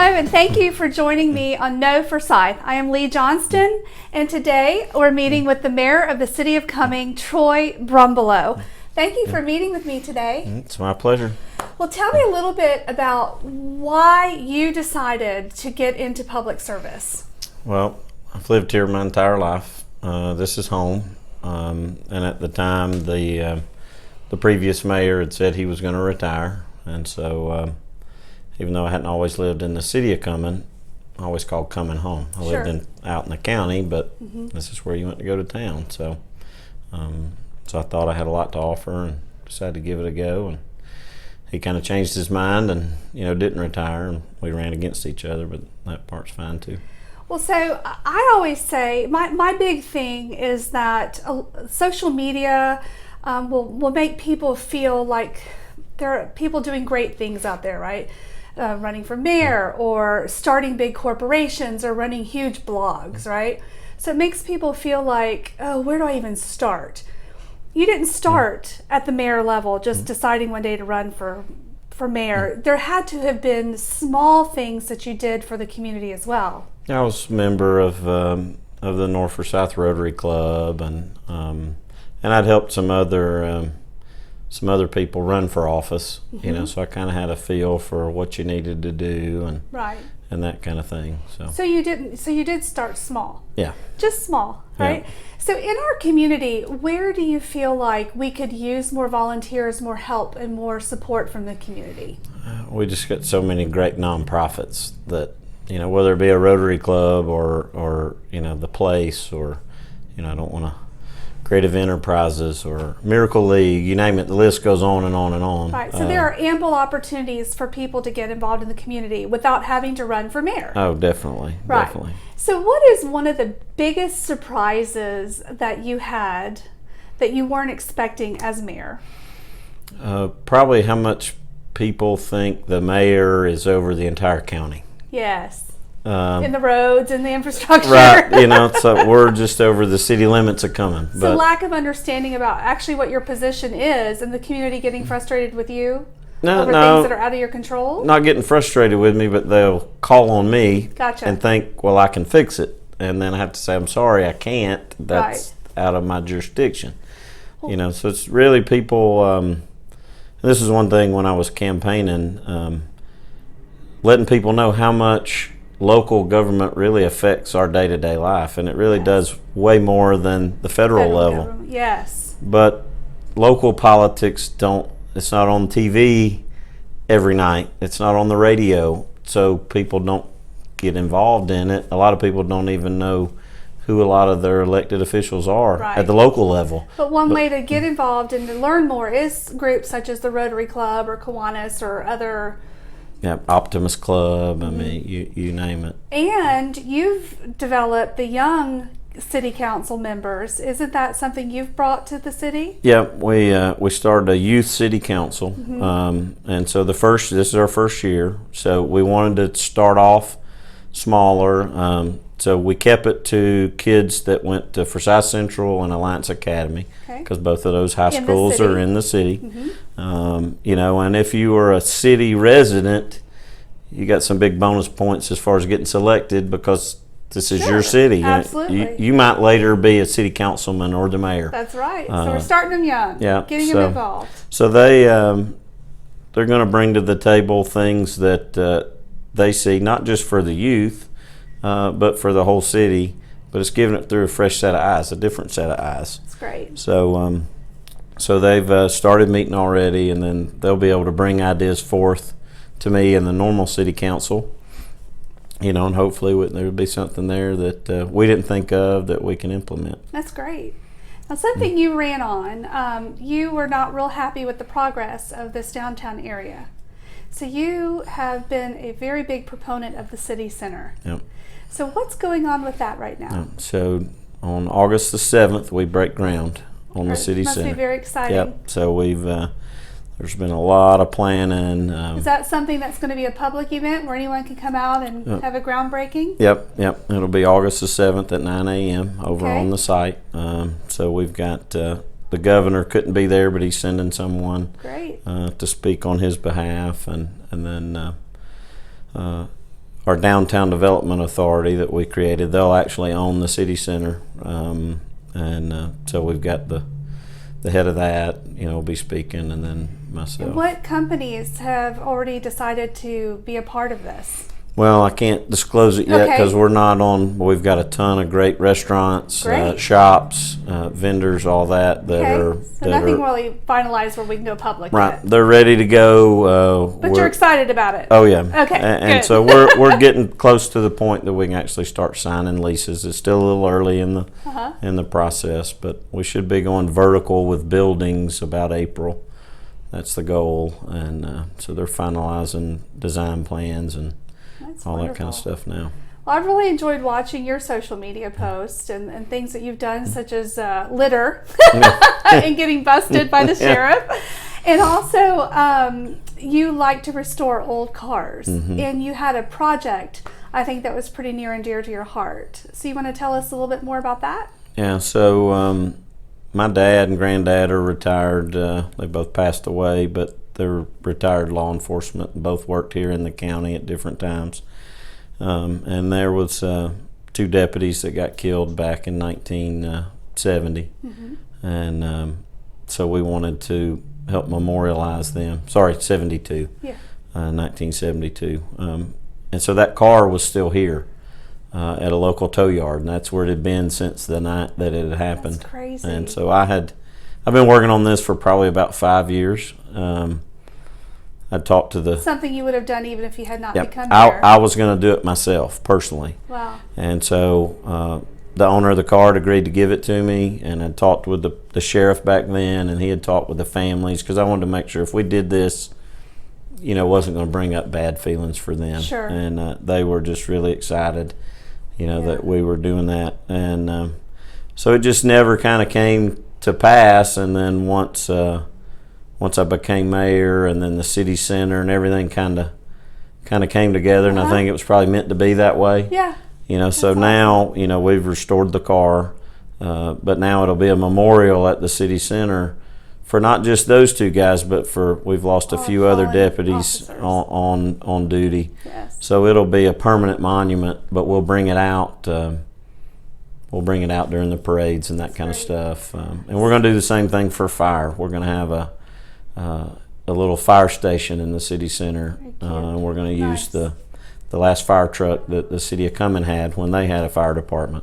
and thank you for joining me on No Forsyth. I am Lee Johnston, and today we're meeting with the Mayor of the City of Cumming, Troy Brumbalow. Thank you for meeting with me today. It's my pleasure. Well, tell me a little bit about why you decided to get into public service. Well, I've lived here my entire life. This is home, and at the time, the previous mayor had said he was going to retire, and so even though I hadn't always lived in the city of Cumming, I always called Cumming home. I lived out in the county, but this is where you went to go to town. So, so I thought I had a lot to offer, and decided to give it a go. And he kind of changed his mind, and didn't retire, and we ran against each other. But that part's fine too. Well, so I always say my big thing is that social media will make people feel like there are people doing great things out there, right? Running for mayor or starting big corporations or running huge blogs, right? So it makes people feel like, oh, where do I even start? You didn't start at the mayor level just deciding one day to run for mayor. There had to have been small things that you did for the community as well. I was a member of the North Forsyth Rotary Club, and I'd helped some other people run for office. So I kind of had a feel for what you needed to do and that kind of thing. So you did start small. Yeah. Just small, right? Yeah. So in our community, where do you feel like we could use more volunteers, more help, and more support from the community? We just got so many great nonprofits that, whether it be a Rotary Club or the place, or, I don't want to, Creative Enterprises or Miracle League, you name it, the list goes on and on and on. Right, so there are ample opportunities for people to get involved in the community without having to run for mayor. Oh, definitely, right. Definitely. So what is one of the biggest surprises that you had that you weren't expecting as mayor? Probably how much people think the mayor is over the entire county. Yes. In the roads and the infrastructure. Right, so we're just over the city limits of Cumming. So lack of understanding about actually what your position is, and the community getting frustrated with you over things that are out of your control? Not getting frustrated with me, but they'll call on me and think, well, I can fix it. And then I have to say, I'm sorry, I can't. That's out of my jurisdiction. Well, so it's really people, and this is one thing when I was campaigning, letting people know how much local government really affects our day-to-day life, and it really does way more than the federal level. Government. Yes. But local politics it's not on TV every night. It's not on the radio, so people don't get involved in it. A lot of people don't even know who a lot of their elected officials are at the local level. But one way to get involved and to learn more is groups such as the Rotary Club or Kiwanis or other. Yeah, Optimus Club, I mean, you name it. And you've developed the young city council members. Isn't that something you've brought to the city? Yeah, we started a youth city council, and so this is our first year. So we wanted to start off smaller. So we kept it to kids that went to Forsyth Central and Alliance Academy, because both of those high schools are in the city. And if you were a city resident, you got some big bonus points as far as getting selected, because this is your city. Absolutely. You might later be a city councilman or the mayor. That's right. So we're starting them young, getting them involved. So they're going to bring to the table things that they see, not just for the youth, but for the whole city. But it's giving it through a fresh set of eyes, a different set of eyes. That's great. So so they've started meeting already, and then they'll be able to bring ideas forth to me and the normal city council, and hopefully there'll be something there that we didn't think of that we can implement. That's great. Now, something you ran on, you were not real happy with the progress of this downtown area. So you have been a very big proponent of the city center. Yep. So what's going on with that right now? So on August the 7th, we break ground on the city center. Must be very exciting. Yep. So we've there's been a lot of planning. Is that something that's going to be a public event where anyone can come out and have a groundbreaking? Yep. It'll be August the 7th at 9 a.m. over on the site. So we've got the governor couldn't be there, but he's sending someone to speak on his behalf, and then our downtown development authority that we created. They'll actually own the city center, and so we've got the head of that, will be speaking, and then myself. And what companies have already decided to be a part of this? Well, I can't disclose it yet because we're not on. We've got a ton of great restaurants, shops, vendors, all that are. So nothing really finalized where we can go public. Right, yet. they're ready to go. But you're excited about it. Oh yeah. Okay. And so we're getting close to the point that we can actually start signing leases. It's still a little early in the process, but we should be going vertical with buildings about April. That's the goal, and so they're finalizing design plans and all that kind of stuff now. Well, I've really enjoyed watching your social media posts and things that you've done, such as litter and getting busted by the sheriff. And also, you like to restore old cars. And you had a project, I think, that was pretty near and dear to your heart. So you want to tell us a little bit more about that? Yeah, so my dad and granddad are retired. They both passed away, but they're retired law enforcement. Both worked here in the county at different times. And there was 2 deputies that got killed back in 1970. And so we wanted to help memorialize them. Sorry, 72. Yeah. 1972. And so that car was still here at a local tow yard, and that's where it had been since the night that it had happened. That's crazy. And so I've been working on this for probably about 5 years. I talked to something you would have done even if you had not become here. I was going to do it myself personally. Wow. And so the owner of the car had agreed to give it to me, and I talked with the sheriff back then, and he had talked with the families because I wanted to make sure if we did this, it wasn't going to bring up bad feelings for them. Sure. And they were just really excited, that we were doing that. And so it just never kind of came to pass. And then once I became mayor, and then the city center and everything kind of came together, and I think it was probably meant to be that way. Yeah. So now, we've restored the car, but now it'll be a memorial at the city center for not just those 2 guys, but we've lost a few other deputies on duty. Yes. So it'll be a permanent monument, but we'll bring it out. We'll bring it out during the parades and that kind of stuff. And we're going to do the same thing for fire. We're going to have a little fire station in the city center, and we're going to use the last fire truck that the city of Cumming had when they had a fire department.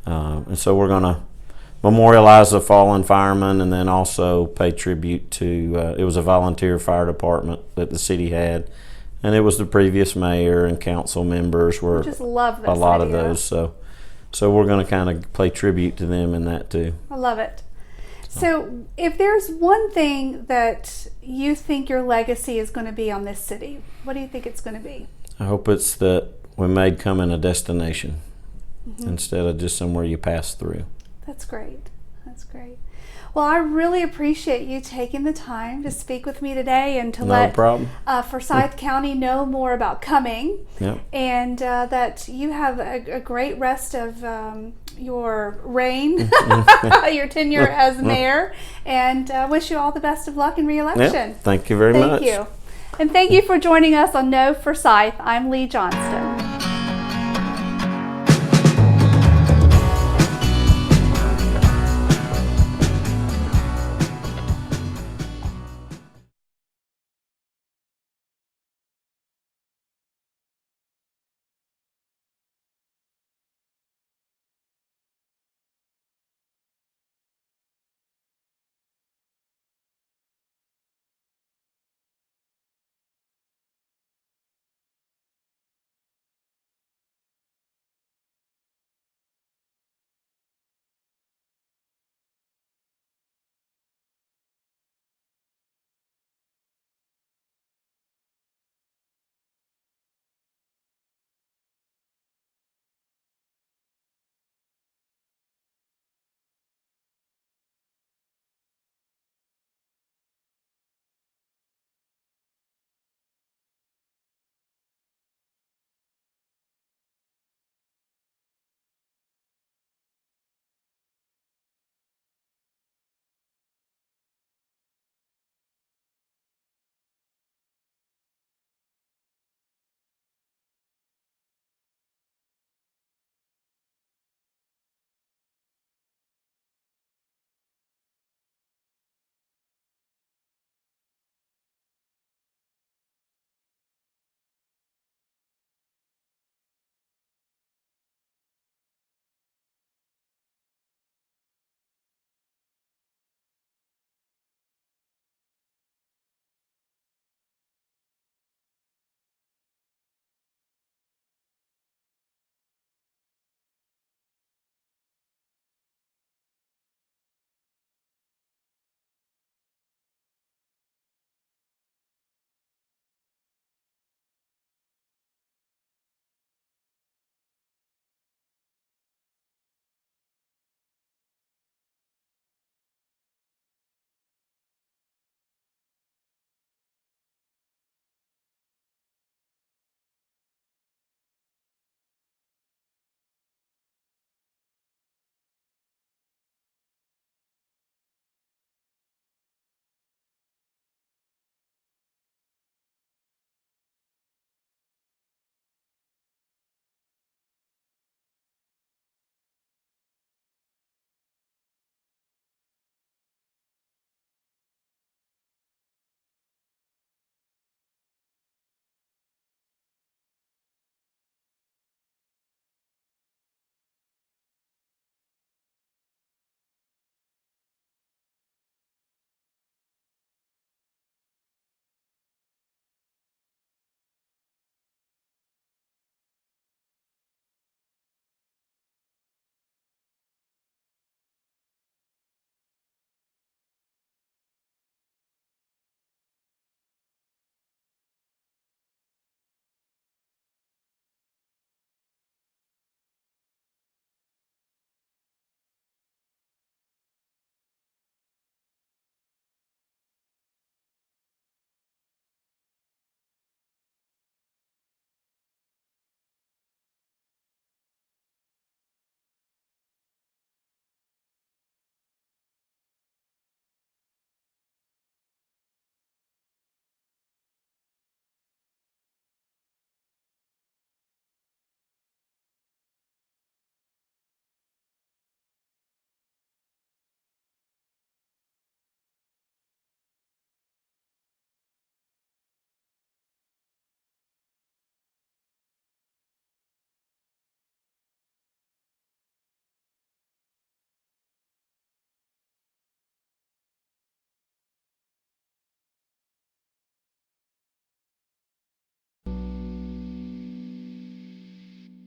And so we're going to memorialize the fallen firemen, and then also pay tribute to it was a volunteer fire department that the city had, and it was the previous mayor and council members were just love this a lot idea. of those. So we're going to kind of pay tribute to them in that too. I love it. So if there's one thing that you think your legacy is going to be on this city, what do you think it's going to be? I hope it's that we made Cumming a destination instead of just somewhere you pass through. That's great. That's great. Well, I really appreciate you taking the time to speak with me today and to let Forsyth County know more about Cumming, and that you have a great rest of your reign, your tenure as mayor, and wish you all the best of luck in re-election. Thank you very much. Thank you. And thank you for joining us on Know Forsyth. I'm Lee Johnston.